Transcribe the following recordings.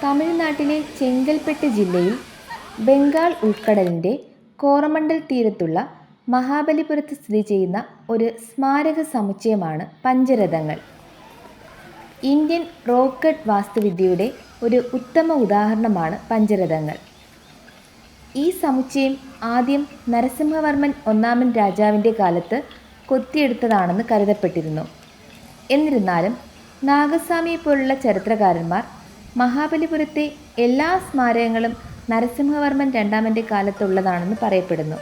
തമിഴ്നാട്ടിലെ ചെങ്കൽപ്പെട്ട് ജില്ലയിൽ ബംഗാൾ ഉൾക്കടലിൻ്റെ കോറമണ്ടൽ തീരത്തുള്ള മഹാബലിപുരത്ത് സ്ഥിതി ചെയ്യുന്ന ഒരു സ്മാരക സമുച്ചയമാണ് പഞ്ചരഥങ്ങൾ. ഇന്ത്യൻ റോക്ക് കട്ട് വാസ്തുവിദ്യയുടെ ഒരു ഉത്തമ ഉദാഹരണമാണ് പഞ്ചരഥങ്ങൾ. ഈ സമുച്ചയം ആദ്യം നരസിംഹവർമ്മൻ ഒന്നാമൻ രാജാവിൻ്റെ കാലത്ത് കൊത്തിയെടുത്തതാണെന്ന് കരുതപ്പെട്ടിരുന്നു. എന്നിരുന്നാലും നാഗസ്വാമിയെപ്പോലുള്ള ചരിത്രകാരന്മാർ മഹാബലിപുരത്തെ എല്ലാ സ്മാരകങ്ങളും നരസിംഹവർമ്മൻ രണ്ടാമൻ്റെ കാലത്തുള്ളതാണെന്ന് പറയപ്പെടുന്നു.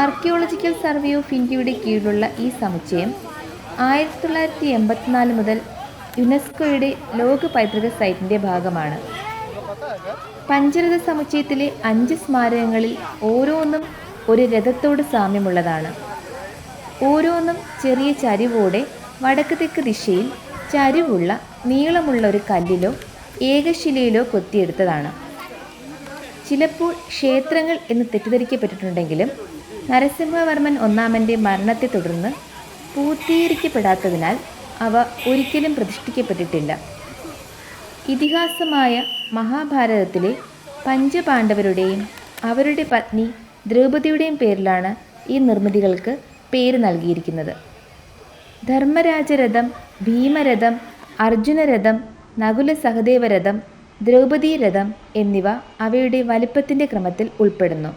ആർക്കിയോളജിക്കൽ സർവേ ഓഫ് ഇന്ത്യയുടെ കീഴിലുള്ള ഈ സമുച്ചയം 1984 മുതൽ യുനെസ്കോയുടെ ലോക പൈതൃക സൈറ്റിൻ്റെ ഭാഗമാണ്. പഞ്ചരഥ സമുച്ചയത്തിലെ 5 സ്മാരകങ്ങളിൽ ഓരോന്നും ഒരു രഥത്തോട് സാമ്യമുള്ളതാണ്. ഓരോന്നും ചെറിയ ചരിവോടെ വടക്ക് തെക്ക് ദിശയിൽ ചരിവുള്ള നീളമുള്ള ഒരു കല്ലിലോ ഏകശിലയിലോ കൊത്തിയെടുത്തതാണ്. ചിലപ്പോൾ ക്ഷേത്രങ്ങൾ എന്ന് തെറ്റിദ്ധരിക്കപ്പെട്ടിട്ടുണ്ടെങ്കിലും നരസിംഹവർമ്മൻ ഒന്നാമൻ്റെ മരണത്തെ തുടർന്ന് പൂർത്തീകരിക്കപ്പെടാത്തതിനാൽ അവ ഒരിക്കലും പ്രതിഷ്ഠിക്കപ്പെട്ടിട്ടില്ല. ഇതിഹാസമായ മഹാഭാരതത്തിലെ പഞ്ചപാണ്ഡവരുടെയും അവരുടെ പത്നി ദ്രൗപദിയുടെയും പേരിലാണ് ഈ നിർമ്മിതികൾക്ക് പേര് നൽകിയിരിക്കുന്നത്. ധർമ്മരാജരഥം, ഭീമരഥം, അർജുനരഥം, നകുല സഹദേവരഥം, ദ്രൗപദീരഥം എന്നിവ അവയുടെ വലിപ്പത്തിൻ്റെ ക്രമത്തിൽ ഉൾപ്പെടുന്നു.